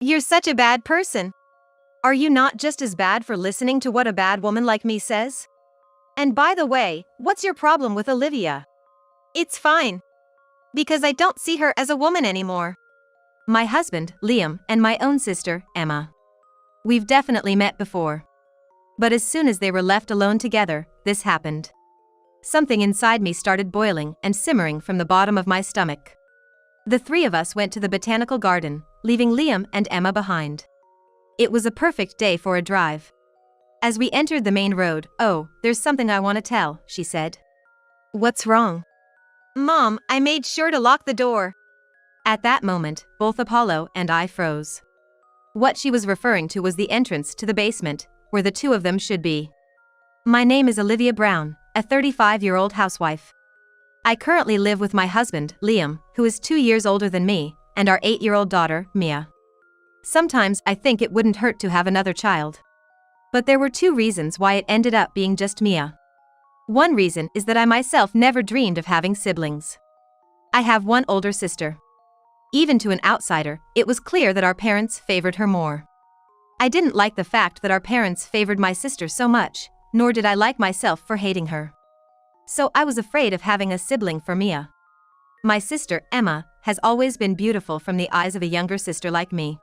You're such a bad person. Are you not just as bad for listening to what a bad woman like me says? And by the way, what's your problem with Olivia? It's fine. Because I don't see her as a woman anymore. My husband, Liam, and my own sister, Emma. We've definitely met before. But as soon as they were left alone together, this happened. Something inside me started boiling and simmering from the bottom of my stomach. The three of us went to the botanical garden, leaving Liam and Emma behind. It was a perfect day for a drive. As we entered the main road, "Oh, there's something I want to tell," she said. "What's wrong?" "Mom, I made sure to lock the door." At that moment, both Apollo and I froze. What she was referring to was the entrance to the basement, where the two of them should be. My name is Olivia Brown, a 35-year-old housewife. I currently live with my husband, Liam, who is 2 years older than me, and our 8-year-old daughter, Mia. Sometimes I think it wouldn't hurt to have another child. But there were 2 reasons why it ended up being just Mia. One reason is that I myself never dreamed of having siblings. I have one older sister. Even to an outsider, it was clear that our parents favored her more. I didn't like the fact that our parents favored my sister so much, nor did I like myself for hating her. So I was afraid of having a sibling for Mia. My sister, Emma, has always been beautiful from the eyes of a younger sister like me.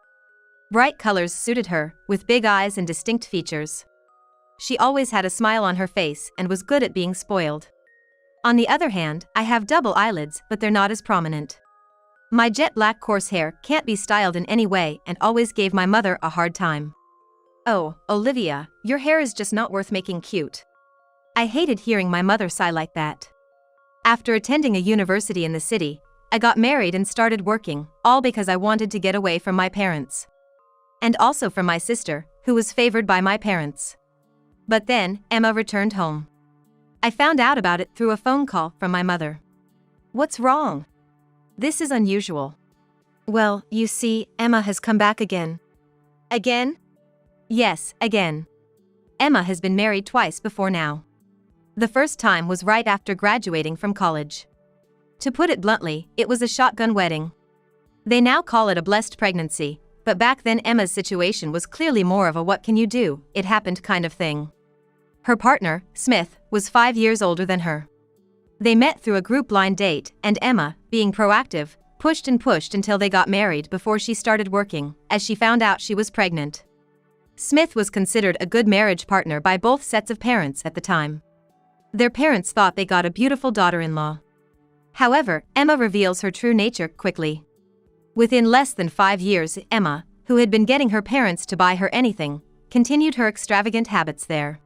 Bright colors suited her, with big eyes and distinct features. She always had a smile on her face and was good at being spoiled. On the other hand, I have double eyelids, but they're not as prominent. My jet black coarse hair can't be styled in any way and always gave my mother a hard time. "Oh, Olivia, your hair is just not worth making cute." I hated hearing my mother sigh like that. After attending a university in the city, I got married and started working, all because I wanted to get away from my parents. And also from my sister, who was favored by my parents. But then, Emma returned home. I found out about it through a phone call from my mother. "What's wrong? This is unusual." "Well, you see, Emma has come back again." "Again?" "Yes, again. Emma has been married twice before now. The first time was right after graduating from college. To put it bluntly, it was a shotgun wedding. They now call it a blessed pregnancy, but back then Emma's situation was clearly more of a what can you do, it happened kind of thing. Her partner, Smith, was 5 years older than her. They met through a group blind date, and Emma, being proactive, pushed until they got married before she started working, as she found out she was pregnant. Smith was considered a good marriage partner by both sets of parents at the time. Their parents thought they got a beautiful daughter-in-law. However, Emma reveals her true nature quickly. Within less than 5 years, Emma, who had been getting her parents to buy her anything, continued her extravagant habits there.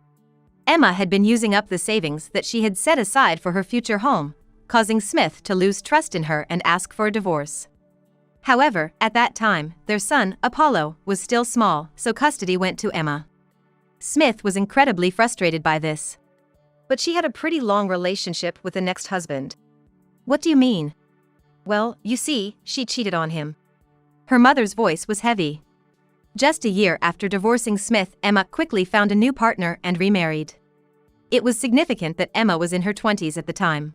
Emma had been using up the savings that she had set aside for her future home, causing Smith to lose trust in her and ask for a divorce. However, at that time, their son, Apollo, was still small, so custody went to Emma. Smith was incredibly frustrated by this. But she had a pretty long relationship with the next husband. "What do you mean?" "Well, you see, she cheated on him." Her mother's voice was heavy. Just a year after divorcing Smith, Emma quickly found a new partner and remarried. It was significant that Emma was in her 20s at the time.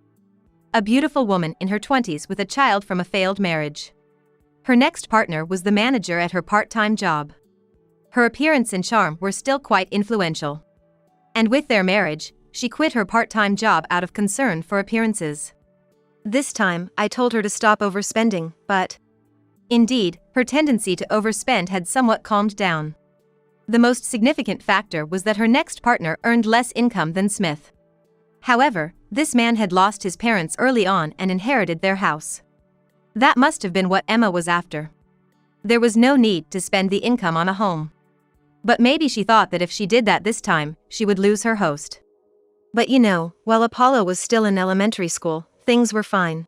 A beautiful woman in her 20s with a child from a failed marriage. Her next partner was the manager at her part-time job. Her appearance and charm were still quite influential. And with their marriage, she quit her part-time job out of concern for appearances. This time, I told her to stop overspending, but indeed, her tendency to overspend had somewhat calmed down. The most significant factor was that her next partner earned less income than Smith. However, this man had lost his parents early on and inherited their house. That must have been what Emma was after. There was no need to spend the income on a home. But maybe she thought that if she did that this time, she would lose her host. But you know, while Apollo was still in elementary school, things were fine.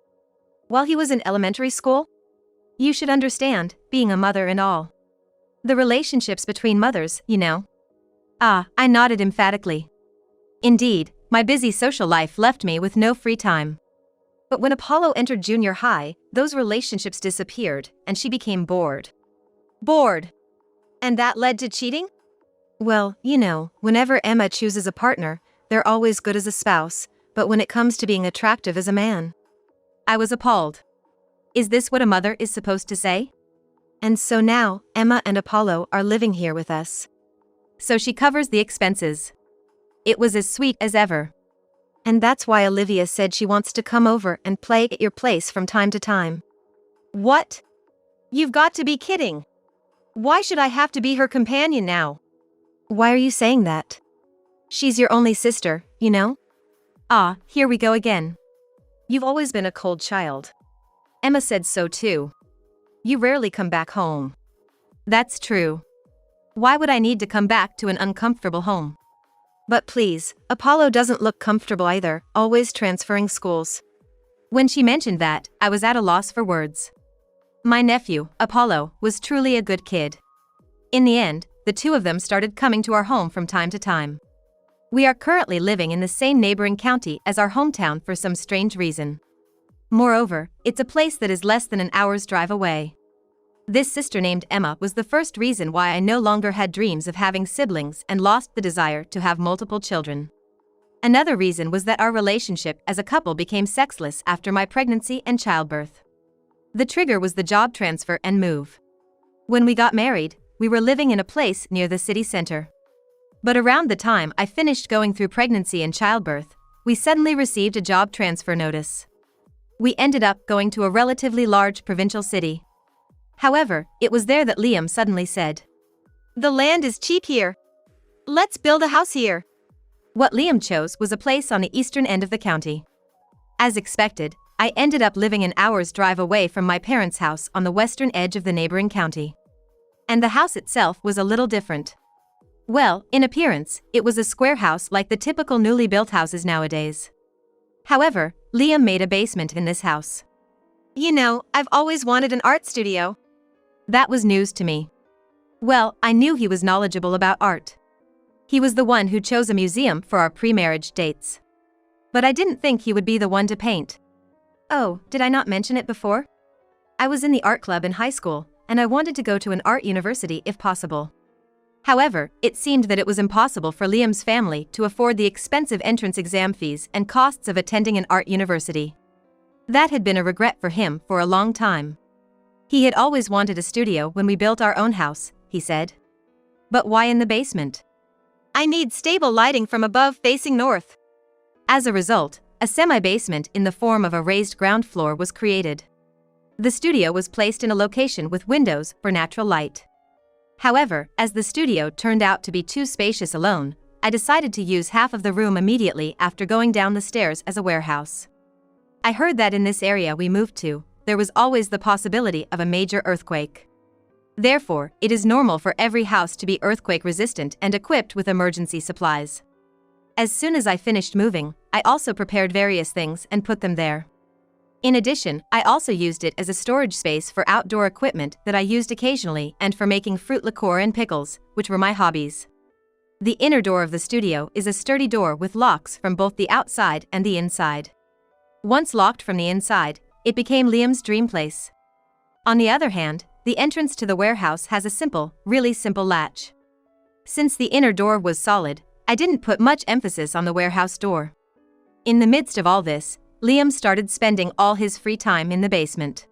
While he was in elementary school? You should understand, being a mother and all. The relationships between mothers, you know. I nodded emphatically. Indeed, my busy social life left me with no free time. But when Apollo entered junior high, those relationships disappeared, and she became bored. Bored? And that led to cheating? Well, you know, whenever Emma chooses a partner, they're always good as a spouse, but when it comes to being attractive as a man. I was appalled. Is this what a mother is supposed to say? And so now, Emma and Apollo are living here with us. So she covers the expenses. It was as sweet as ever. And that's why Olivia said she wants to come over and play at your place from time to time. What? You've got to be kidding. Why should I have to be her companion now? Why are you saying that? She's your only sister, you know? Ah, here we go again. You've always been a cold child. Emma said so too. You rarely come back home. That's true. Why would I need to come back to an uncomfortable home? But please, Apollo doesn't look comfortable either, always transferring schools. When she mentioned that, I was at a loss for words. My nephew, Apollo, was truly a good kid. In the end, the two of them started coming to our home from time to time. We are currently living in the same neighboring county as our hometown for some strange reason. Moreover, it's a place that is less than an hour's drive away. This sister named Emma was the first reason why I no longer had dreams of having siblings and lost the desire to have multiple children. Another reason was that our relationship as a couple became sexless after my pregnancy and childbirth. The trigger was the job transfer and move. When we got married, we were living in a place near the city center. But around the time I finished going through pregnancy and childbirth, we suddenly received a job transfer notice. We ended up going to a relatively large provincial city. However, it was there that Liam suddenly said, "The land is cheap here. Let's build a house here." What Liam chose was a place on the eastern end of the county. As expected, I ended up living an hour's drive away from my parents' house on the western edge of the neighboring county. And the house itself was a little different. Well, in appearance, it was a square house like the typical newly built houses nowadays. However, Liam made a basement in this house. You know, I've always wanted an art studio. That was news to me. Well, I knew he was knowledgeable about art. He was the one who chose a museum for our pre-marriage dates. But I didn't think he would be the one to paint. Oh, did I not mention it before? I was in the art club in high school, and I wanted to go to an art university if possible. However, it seemed that it was impossible for Liam's family to afford the expensive entrance exam fees and costs of attending an art university. That had been a regret for him for a long time. He had always wanted a studio when we built our own house, he said. But why in the basement? I need stable lighting from above facing north. As a result, a semi-basement in the form of a raised ground floor was created. The studio was placed in a location with windows for natural light. However, as the studio turned out to be too spacious alone, I decided to use half of the room immediately after going down the stairs as a warehouse. I heard that in this area we moved to, there was always the possibility of a major earthquake. Therefore, it is normal for every house to be earthquake resistant and equipped with emergency supplies. As soon as I finished moving, I also prepared various things and put them there. In addition, I also used it as a storage space for outdoor equipment that I used occasionally and for making fruit liqueur and pickles, which were my hobbies. The inner door of the studio is a sturdy door with locks from both the outside and the inside. Once locked from the inside, it became Liam's dream place. On the other hand, the entrance to the warehouse has a simple, really simple latch. Since the inner door was solid, I didn't put much emphasis on the warehouse door. In the midst of all this, Liam started spending all his free time in the basement.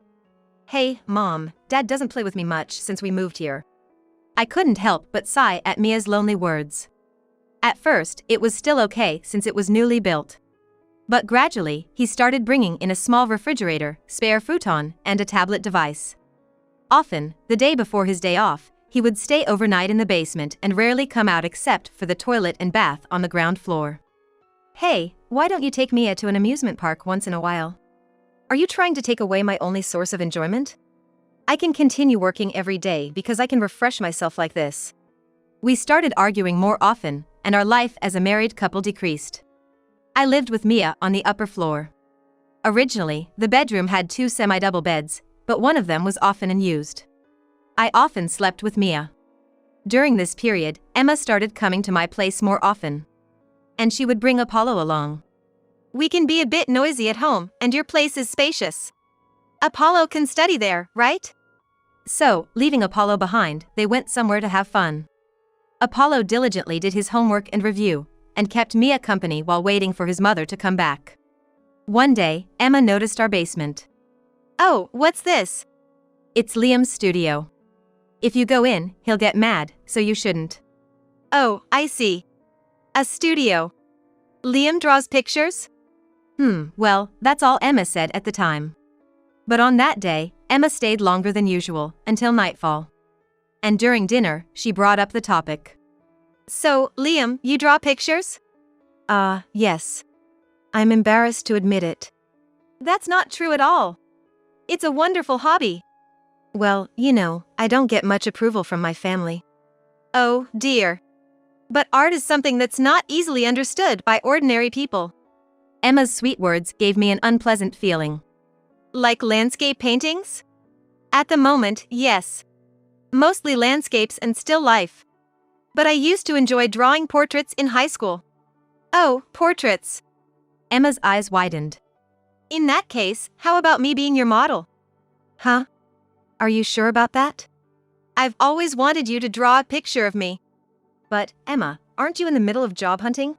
Hey, Mom, Dad doesn't play with me much since we moved here. I couldn't help but sigh at Mia's lonely words. At first, it was still okay since it was newly built. But gradually, he started bringing in a small refrigerator, spare futon, and a tablet device. Often, the day before his day off, he would stay overnight in the basement and rarely come out except for the toilet and bath on the ground floor. Hey, why don't you take Mia to an amusement park once in a while? Are you trying to take away my only source of enjoyment? I can continue working every day because I can refresh myself like this. We started arguing more often, and our life as a married couple decreased. I lived with Mia on the upper floor. Originally, the bedroom had 2 semi-double beds, but one of them was often unused. I often slept with Mia. During this period, Emma started coming to my place more often. And she would bring Apollo along. We can be a bit noisy at home, and your place is spacious. Apollo can study there, right? So, leaving Apollo behind, they went somewhere to have fun. Apollo diligently did his homework and review, and kept Mia company while waiting for his mother to come back. One day, Emma noticed our basement. Oh, what's this? It's Liam's studio. If you go in, he'll get mad, so you shouldn't. Oh, I see. A studio. Liam draws pictures? Well, that's all Emma said at the time. But on that day, Emma stayed longer than usual, until nightfall. And during dinner, she brought up the topic. So, Liam, you draw pictures? Yes. I'm embarrassed to admit it. That's not true at all. It's a wonderful hobby. Well, I don't get much approval from my family. Oh, dear. But art is something that's not easily understood by ordinary people. Emma's sweet words gave me an unpleasant feeling. Like landscape paintings? At the moment, yes. Mostly landscapes and still life. But I used to enjoy drawing portraits in high school. Oh, portraits. Emma's eyes widened. In that case, how about me being your model? Huh? Are you sure about that? I've always wanted you to draw a picture of me. But, Emma, aren't you in the middle of job hunting?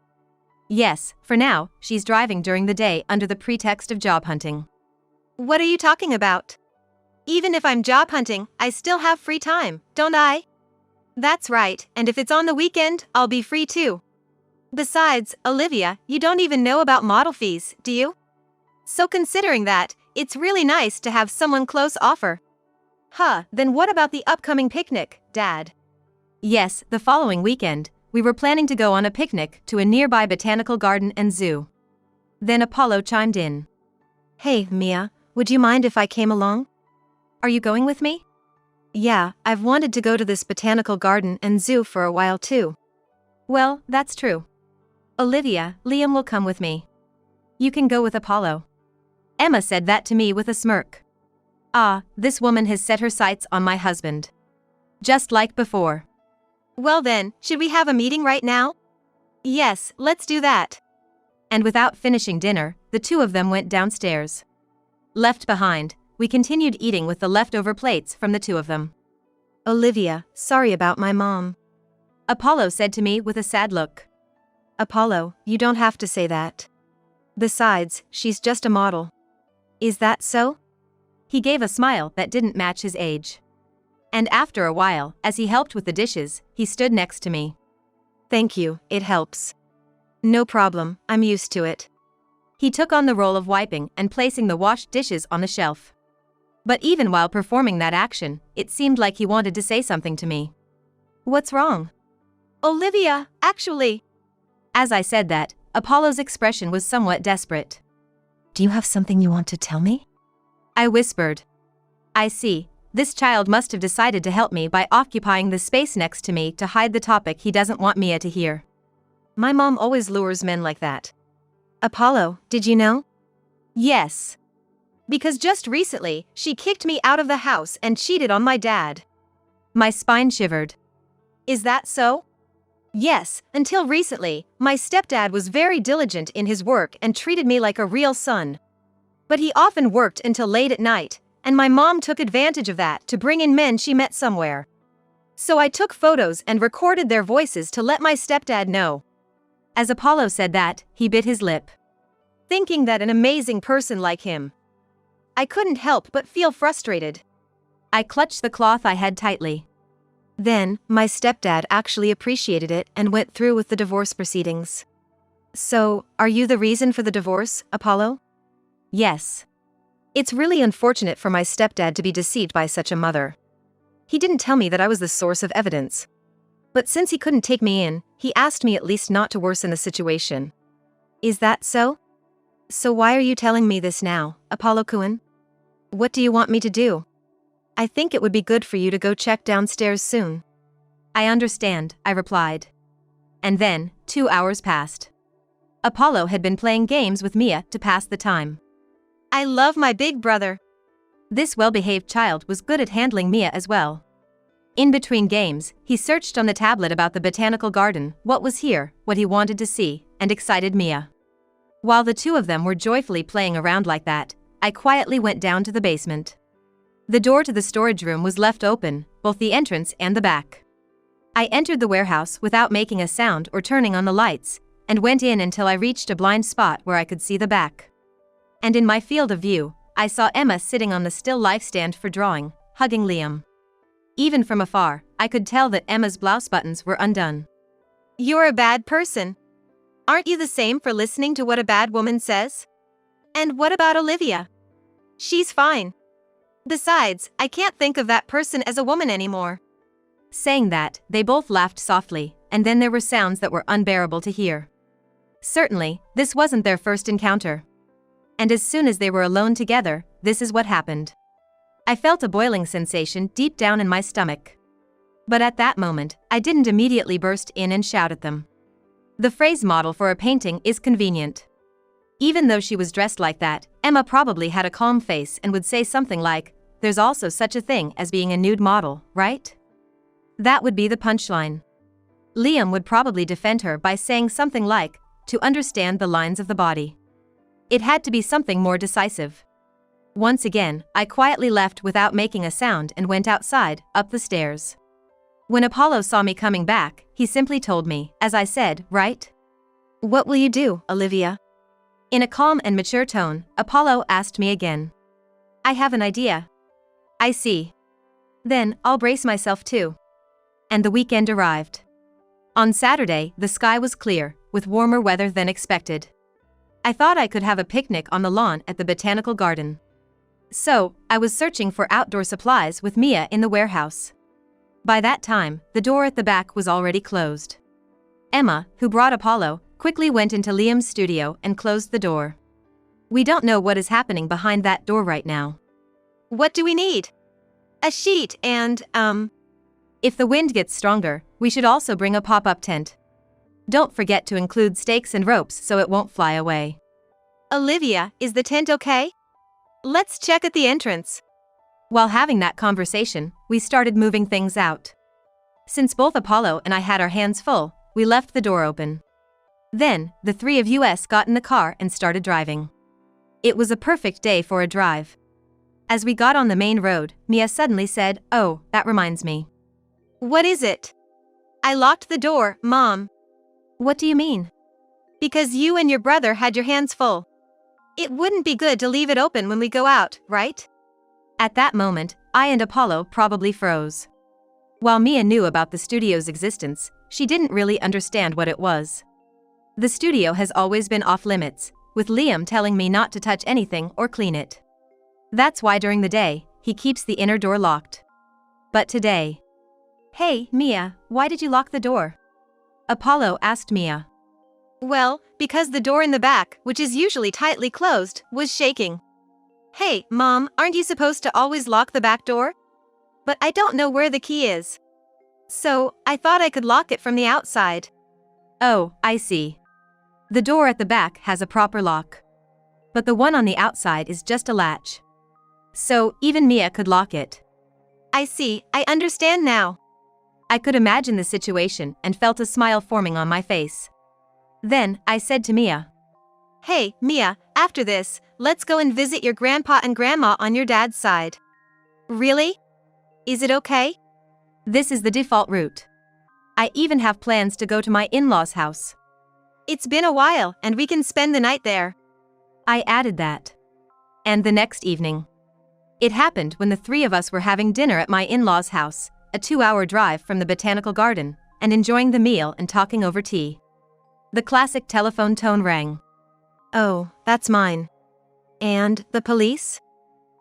Yes, for now, she's driving during the day under the pretext of job hunting. What are you talking about? Even if I'm job hunting, I still have free time, don't I? That's right, and if it's on the weekend, I'll be free too. Besides, Olivia, you don't even know about model fees, do you? So considering that, it's really nice to have someone close offer. Then what about the upcoming picnic, Dad? Yes, the following weekend, we were planning to go on a picnic to a nearby botanical garden and zoo. Then Apollo chimed in. Hey, Mia, would you mind if I came along? Are you going with me? Yeah, I've wanted to go to this botanical garden and zoo for a while too. Well, that's true. Olivia, Liam will come with me. You can go with Apollo. Emma said that to me with a smirk. This woman has set her sights on my husband. Just like before. Well then, should we have a meeting right now? Yes, let's do that. And without finishing dinner, the two of them went downstairs. Left behind, we continued eating with the leftover plates from the two of them. Olivia, sorry about my mom. Apollo said to me with a sad look. Apollo, you don't have to say that. Besides, she's just a model. Is that so? He gave a smile that didn't match his age. And after a while, as he helped with the dishes, he stood next to me. Thank you, it helps. No problem, I'm used to it. He took on the role of wiping and placing the washed dishes on the shelf. But even while performing that action, it seemed like he wanted to say something to me. What's wrong? Olivia, actually. As I said that, Apollo's expression was somewhat desperate. Do you have something you want to tell me? I whispered. I see, this child must have decided to help me by occupying the space next to me to hide the topic he doesn't want Mia to hear. My mom always lures men like that. Apollo, did you know? Yes. Because just recently, she kicked me out of the house and cheated on my dad. My spine shivered. Is that so? Yes, until recently, my stepdad was very diligent in his work and treated me like a real son. But he often worked until late at night, and my mom took advantage of that to bring in men she met somewhere. So I took photos and recorded their voices to let my stepdad know. As Apollo said that, he bit his lip. Thinking that an amazing person like him. I couldn't help but feel frustrated. I clutched the cloth I had tightly. Then, my stepdad actually appreciated it and went through with the divorce proceedings. So, are you the reason for the divorce, Apollo? Yes. It's really unfortunate for my stepdad to be deceived by such a mother. He didn't tell me that I was the source of evidence. But since he couldn't take me in, he asked me at least not to worsen the situation. Is that so? So why are you telling me this now, Apollo-kun? What do you want me to do? I think it would be good for you to go check downstairs soon. I understand, I replied. And then, 2 hours passed. Apollo had been playing games with Mia to pass the time. I love my big brother. This well-behaved child was good at handling Mia as well. In between games, he searched on the tablet about the botanical garden, what was here, what he wanted to see, and excited Mia. While the two of them were joyfully playing around like that, I quietly went down to the basement. The door to the storage room was left open, both the entrance and the back. I entered the warehouse without making a sound or turning on the lights, and went in until I reached a blind spot where I could see the back. And in my field of view, I saw Emma sitting on the still life stand for drawing, hugging Liam. Even from afar, I could tell that Emma's blouse buttons were undone. You're a bad person. Aren't you the same for listening to what a bad woman says? And what about Olivia? She's fine. Besides, I can't think of that person as a woman anymore. Saying that, they both laughed softly, and then there were sounds that were unbearable to hear. Certainly, this wasn't their first encounter. And as soon as they were alone together, this is what happened. I felt a boiling sensation deep down in my stomach. But at that moment, I didn't immediately burst in and shout at them. The phrase model for a painting is convenient. Even though she was dressed like that, Emma probably had a calm face and would say something like, "There's also such a thing as being a nude model, right?" That would be the punchline. Liam would probably defend her by saying something like, "To understand the lines of the body." It had to be something more decisive. Once again, I quietly left without making a sound and went outside, up the stairs. When Apollo saw me coming back, he simply told me, as I said, "Right? What will you do, Olivia?" In a calm and mature tone, Apollo asked me again. "I have an idea." "I see. Then, I'll brace myself too." And the weekend arrived. On Saturday, the sky was clear, with warmer weather than expected. I thought I could have a picnic on the lawn at the botanical garden. So, I was searching for outdoor supplies with Mia in the warehouse. By that time, the door at the back was already closed. Emma, who brought Apollo, quickly went into Liam's studio and closed the door. We don't know what is happening behind that door right now. What do we need? A sheet and, If the wind gets stronger, we should also bring a pop-up tent. Don't forget to include stakes and ropes so it won't fly away. Olivia, is the tent okay? Let's check at the entrance. While having that conversation, we started moving things out. Since both Apollo and I had our hands full, we left the door open. Then, the three of us got in the car and started driving. It was a perfect day for a drive. As we got on the main road, Mia suddenly said, "Oh, that reminds me." "What is it?" "I locked the door, Mom." "What do you mean?" "Because you and your brother had your hands full. It wouldn't be good to leave it open when we go out, right?" At that moment, I and Apollo probably froze. While Mia knew about the studio's existence, she didn't really understand what it was. The studio has always been off-limits, with Liam telling me not to touch anything or clean it. That's why during the day, he keeps the inner door locked. But today... "Hey, Mia, why did you lock the door?" Apollo asked Mia. "Well, because the door in the back, which is usually tightly closed, was shaking." "Hey, Mom, aren't you supposed to always lock the back door?" "But I don't know where the key is. So, I thought I could lock it from the outside." "Oh, I see. The door at the back has a proper lock. But the one on the outside is just a latch. So, even Mia could lock it." "I see, I understand now." I could imagine the situation and felt a smile forming on my face. Then, I said to Mia, "Hey, Mia, after this, let's go and visit your grandpa and grandma on your dad's side." "Really? Is it okay?" "This is the default route. I even have plans to go to my in-laws' house. It's been a while and we can spend the night there." I added that. And the next evening. It happened when the three of us were having dinner at my in-laws' house, a 2-hour drive from the botanical garden, and enjoying the meal and talking over tea. The classic telephone tone rang. "Oh, that's mine. And the police?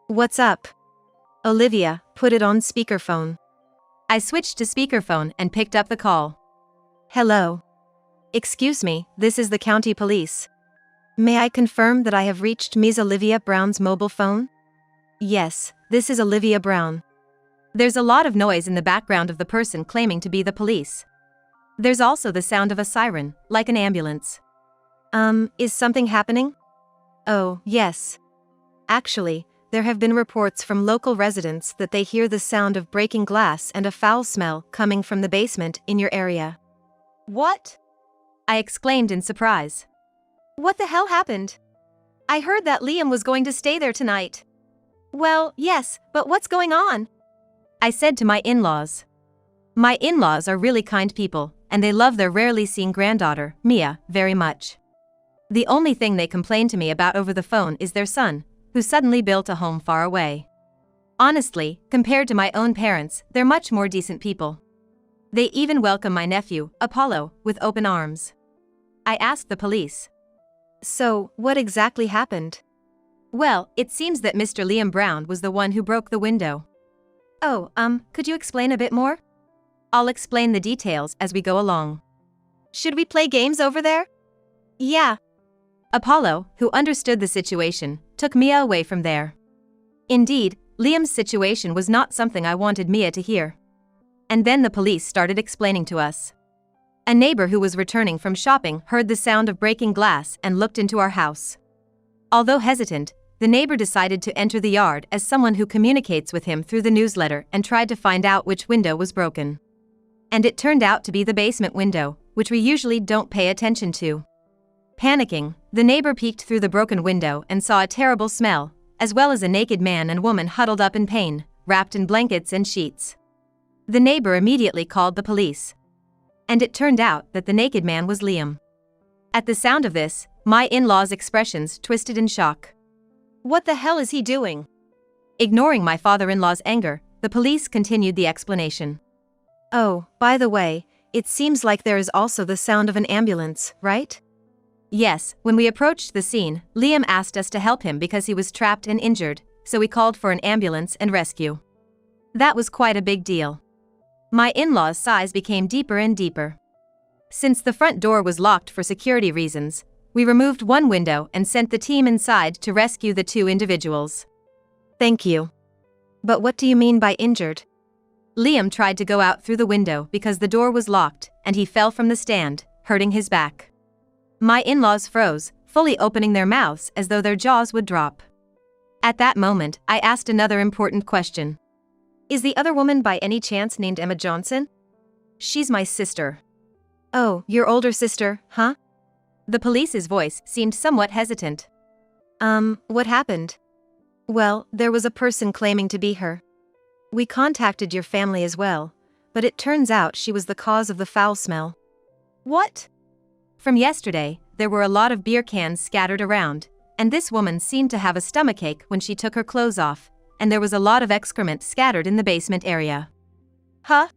What's up?" "Olivia, put it on speakerphone." I switched to speakerphone and picked up the call. "Hello. Excuse me, this is the county police. May I confirm that I have reached Ms. Olivia Brown's mobile phone?" "Yes, this is Olivia Brown." There's a lot of noise in the background of the person claiming to be the police. There's also the sound of a siren, like an ambulance. Is something happening?" "Oh, yes. Actually, there have been reports from local residents that they hear the sound of breaking glass and a foul smell coming from the basement in your area." "What?" I exclaimed in surprise. "What the hell happened? I heard that Liam was going to stay there tonight." "Well, yes, but what's going on?" I said to my in-laws. My in-laws are really kind people, and they love their rarely seen granddaughter, Mia, very much. The only thing they complain to me about over the phone is their son, who suddenly built a home far away. Honestly, compared to my own parents, they're much more decent people. They even welcome my nephew, Apollo, with open arms. I asked the police. So, what exactly happened? Well, it seems that Mr. Liam Brown was the one who broke the window. Oh, could you explain a bit more? I'll explain the details as we go along. Should we play games over there? Yeah. Apollo, who understood the situation, took Mia away from there. Indeed, Liam's situation was not something I wanted Mia to hear. And then the police started explaining to us. A neighbor who was returning from shopping heard the sound of breaking glass and looked into our house. Although hesitant, the neighbor decided to enter the yard as someone who communicates with him through the newsletter and tried to find out which window was broken. And it turned out to be the basement window, which we usually don't pay attention to. Panicking, the neighbor peeked through the broken window and saw a terrible smell, as well as a naked man and woman huddled up in pain, wrapped in blankets and sheets. The neighbor immediately called the police. And it turned out that the naked man was Liam. At the sound of this, my in-laws' expressions twisted in shock. What the hell is he doing? Ignoring my father-in-law's anger, the police continued the explanation. Oh, by the way, it seems like there is also the sound of an ambulance, right? Yes, when we approached the scene, Liam asked us to help him because he was trapped and injured, so we called for an ambulance and rescue. That was quite a big deal. My in-laws' sighs became deeper and deeper. Since the front door was locked for security reasons, we removed one window and sent the team inside to rescue the two individuals. Thank you. But what do you mean by injured? Liam tried to go out through the window because the door was locked, and he fell from the stand, hurting his back. My in-laws froze, fully opening their mouths as though their jaws would drop. At that moment, I asked another important question. Is the other woman by any chance named Emma Johnson? She's my sister. Oh, your older sister, huh? The police's voice seemed somewhat hesitant. What happened? Well, there was a person claiming to be her. We contacted your family as well, but it turns out she was the cause of the foul smell. What? From yesterday, there were a lot of beer cans scattered around, and this woman seemed to have a stomachache when she took her clothes off, and there was a lot of excrement scattered in the basement area. Huh?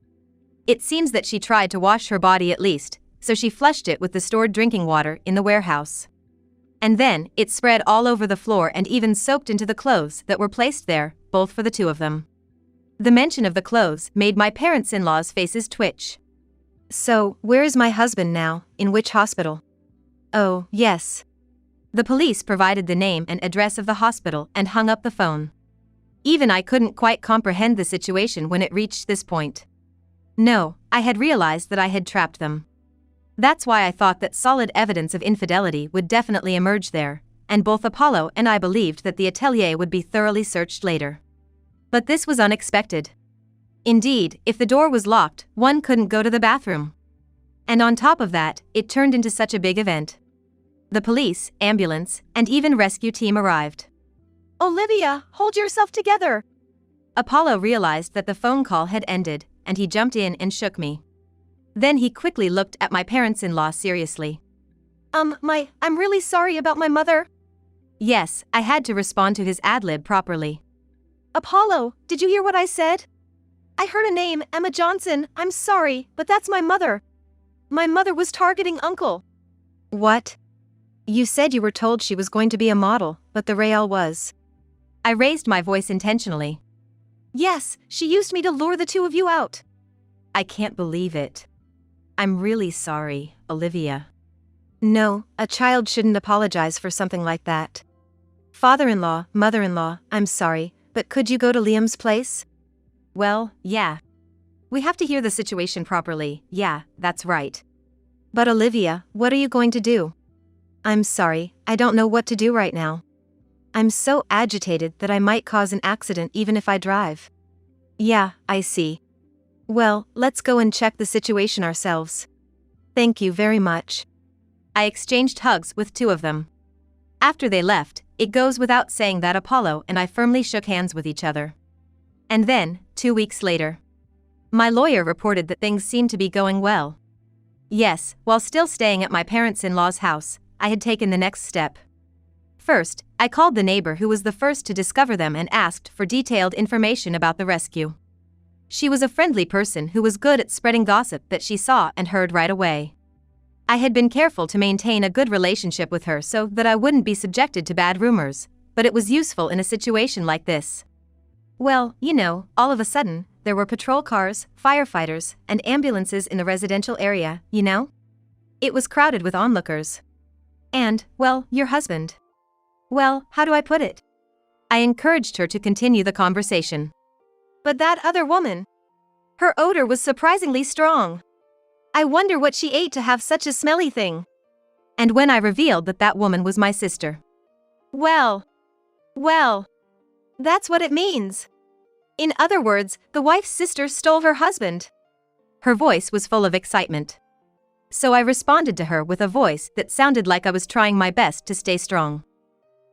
It seems that she tried to wash her body at least, so she flushed it with the stored drinking water in the warehouse. And then, it spread all over the floor and even soaked into the clothes that were placed there, both for the two of them. The mention of the clothes made my parents-in-law's faces twitch. So, where is my husband now, in which hospital? Oh, yes. The police provided the name and address of the hospital and hung up the phone. Even I couldn't quite comprehend the situation when it reached this point. No, I had realized that I had trapped them. That's why I thought that solid evidence of infidelity would definitely emerge there, and both Apollo and I believed that the atelier would be thoroughly searched later. But this was unexpected. Indeed, if the door was locked, one couldn't go to the bathroom. And on top of that, it turned into such a big event. The police, ambulance, and even rescue team arrived. Olivia, hold yourself together! Apollo realized that the phone call had ended, and he jumped in and shook me. Then he quickly looked at my parents-in-law seriously. I'm really sorry about my mother. Yes, I had to respond to his ad-lib properly. Apollo, did you hear what I said? I heard a name, Emma Johnson. I'm sorry, but that's my mother. My mother was targeting Uncle. What? You said you were told she was going to be a model, but the real was. I raised my voice intentionally. Yes, she used me to lure the two of you out. I can't believe it. I'm really sorry, Olivia. No, a child shouldn't apologize for something like that. Father-in-law, mother-in-law, I'm sorry, but could you go to Liam's place? Well, yeah. We have to hear the situation properly, yeah, that's right. But Olivia, what are you going to do? I'm sorry, I don't know what to do right now. I'm so agitated that I might cause an accident even if I drive. Yeah, I see. Well, let's go and check the situation ourselves. Thank you very much. I exchanged hugs with two of them. After they left, it goes without saying that Apollo and I firmly shook hands with each other. And then, 2 weeks later, my lawyer reported that things seemed to be going well. Yes, while still staying at my parents-in-law's house, I had taken the next step. first, I called the neighbor who was the first to discover them and asked for detailed information about the rescue. She was a friendly person who was good at spreading gossip that she saw and heard right away. I had been careful to maintain a good relationship with her so that I wouldn't be subjected to bad rumors, but it was useful in a situation like this. Well, all of a sudden, there were patrol cars, firefighters, and ambulances in the residential area, It was crowded with onlookers. And, well, your husband. Well, how do I put it? I encouraged her to continue the conversation. But that other woman. Her odor was surprisingly strong. I wonder what she ate to have such a smelly thing. And when I revealed that that woman was my sister. Well, that's what it means. In other words, the wife's sister stole her husband. Her voice was full of excitement. So I responded to her with a voice that sounded like I was trying my best to stay strong.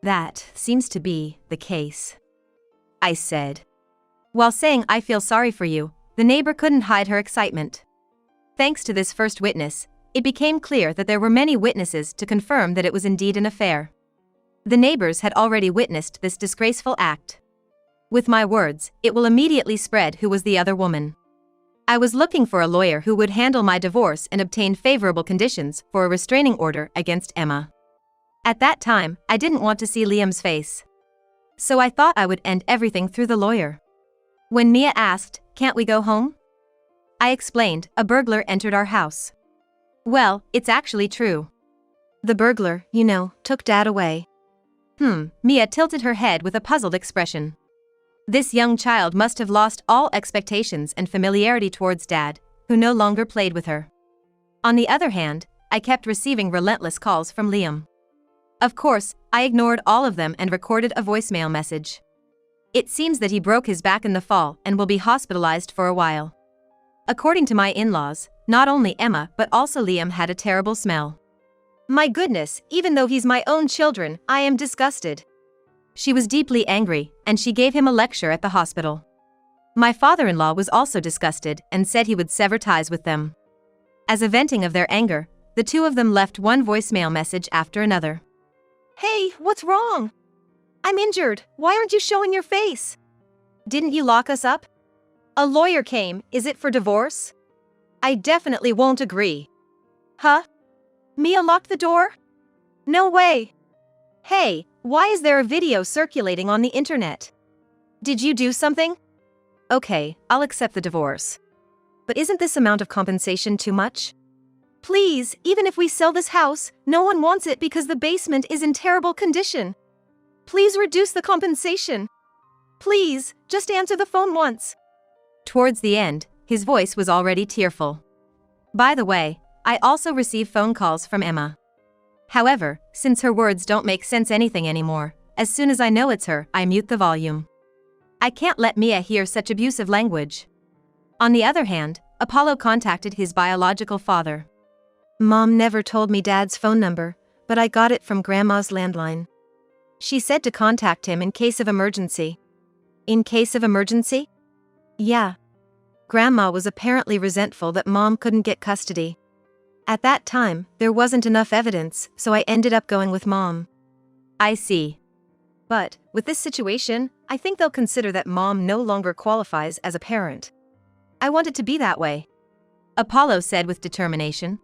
That seems to be the case, I said. While saying I feel sorry for you, the neighbor couldn't hide her excitement. Thanks to this first witness, it became clear that there were many witnesses to confirm that it was indeed an affair. The neighbors had already witnessed this disgraceful act. With my words, it will immediately spread who was the other woman. I was looking for a lawyer who would handle my divorce and obtain favorable conditions for a restraining order against Emma. At that time, I didn't want to see Liam's face. So I thought I would end everything through the lawyer. When Mia asked, "Can't we go home?" I explained, "A burglar entered our house." Well, it's actually true. The burglar, took Dad away. Mia tilted her head with a puzzled expression. This young child must have lost all expectations and familiarity towards Dad, who no longer played with her. On the other hand, I kept receiving relentless calls from Liam. Of course, I ignored all of them and recorded a voicemail message. It seems that he broke his back in the fall and will be hospitalized for a while. According to my in-laws, not only Emma but also Liam had a terrible smell. My goodness, even though he's my own children, I am disgusted. She was deeply angry, and she gave him a lecture at the hospital. My father-in-law was also disgusted and said he would sever ties with them. As a venting of their anger, the two of them left one voicemail message after another. Hey, what's wrong? I'm injured. Why aren't you showing your face? Didn't you lock us up? A lawyer came. Is it for divorce? I definitely won't agree. Huh? Mia locked the door? No way. Hey, why is there a video circulating on the internet? Did you do something? Okay, I'll accept the divorce. But isn't this amount of compensation too much? Please, even if we sell this house, no one wants it because the basement is in terrible condition. Please reduce the compensation. Please, just answer the phone once. Towards the end, his voice was already tearful. By the way, I also receive phone calls from Emma. However, since her words don't make sense anything anymore, as soon as I know it's her, I mute the volume. I can't let Mia hear such abusive language. On the other hand, Apollo contacted his biological father. Mom never told me Dad's phone number, but I got it from Grandma's landline. She said to contact him in case of emergency. In case of emergency? Yeah. Grandma was apparently resentful that Mom couldn't get custody. At that time, there wasn't enough evidence, so I ended up going with Mom. I see. But, with this situation, I think they'll consider that Mom no longer qualifies as a parent. I want it to be that way. Apollo said with determination.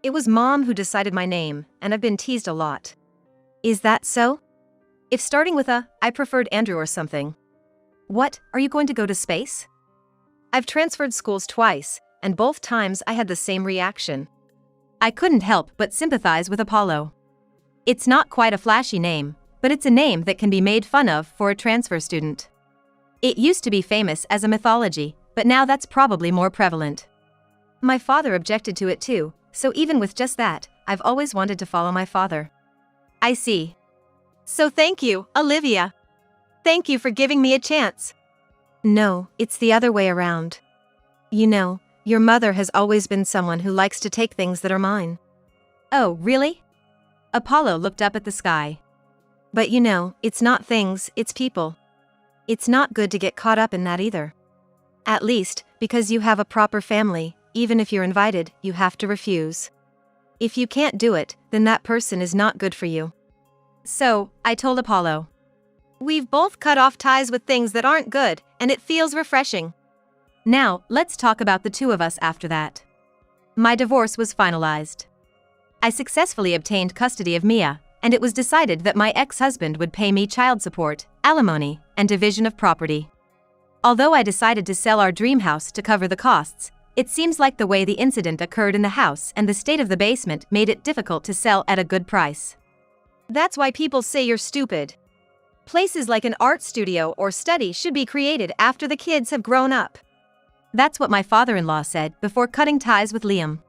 It was Mom who decided my name, and I've been teased a lot. Is that so? If starting with I preferred Andrew or something. What, are you going to go to space? I've transferred schools twice, and both times I had the same reaction. I couldn't help but sympathize with Apollo. It's not quite a flashy name, but it's a name that can be made fun of for a transfer student. It used to be famous as a mythology, but now that's probably more prevalent. My father objected to it too, so even with just that, I've always wanted to follow my father. I see. So thank you, Olivia. Thank you for giving me a chance. No, it's the other way around. Your mother has always been someone who likes to take things that are mine. Oh, really? Apollo looked up at the sky. But it's not things, it's people. It's not good to get caught up in that either. At least, because you have a proper family, even if you're invited, you have to refuse. If you can't do it, then that person is not good for you. So, I told Apollo. We've both cut off ties with things that aren't good, and it feels refreshing. Now, let's talk about the two of us after that. My divorce was finalized. I successfully obtained custody of Mia, and it was decided that my ex-husband would pay me child support, alimony, and division of property. Although I decided to sell our dream house to cover the costs, it seems like the way the incident occurred in the house and the state of the basement made it difficult to sell at a good price. That's why people say you're stupid. Places like an art studio or study should be created after the kids have grown up. That's what my father-in-law said before cutting ties with Liam.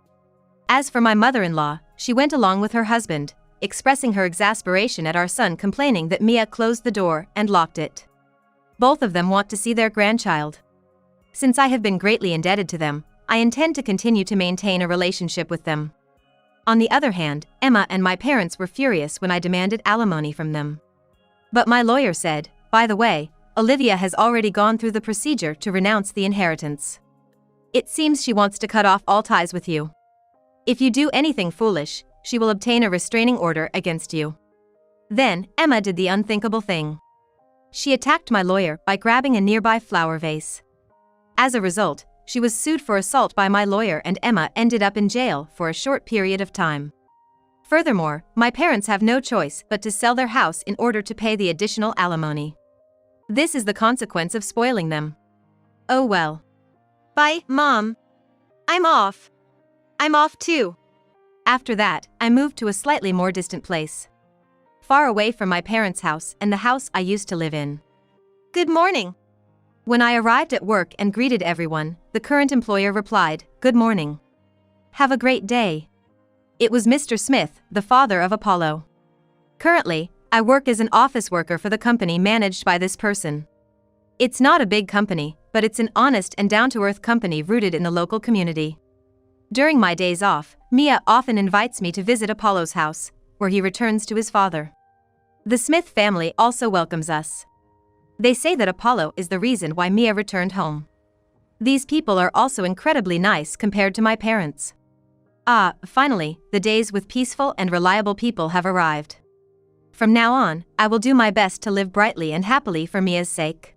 As for my mother-in-law, she went along with her husband, expressing her exasperation at our son complaining that Mia closed the door and locked it. Both of them want to see their grandchild. Since I have been greatly indebted to them, I intend to continue to maintain a relationship with them. On the other hand, Emma and my parents were furious when I demanded alimony from them. But my lawyer said, by the way, Olivia has already gone through the procedure to renounce the inheritance. It seems she wants to cut off all ties with you. If you do anything foolish, she will obtain a restraining order against you. Then, Emma did the unthinkable thing. She attacked my lawyer by grabbing a nearby flower vase. As a result, she was sued for assault by my lawyer and Emma ended up in jail for a short period of time. Furthermore, my parents have no choice but to sell their house in order to pay the additional alimony. This is the consequence of spoiling them. Oh well. Bye, Mom. I'm off. I'm off too. After that, I moved to a slightly more distant place. Far away from my parents' house and the house I used to live in. Good morning. When I arrived at work and greeted everyone, the current employer replied, "Good morning. Have a great day." It was Mr. Smith, the father of Apollo. Currently, I work as an office worker for the company managed by this person. It's not a big company, but it's an honest and down-to-earth company rooted in the local community. During my days off, Mia often invites me to visit Apollo's house, where he returns to his father. The Smith family also welcomes us. They say that Apollo is the reason why Mia returned home. These people are also incredibly nice compared to my parents. Finally, the days with peaceful and reliable people have arrived. From now on, I will do my best to live brightly and happily for Mia's sake.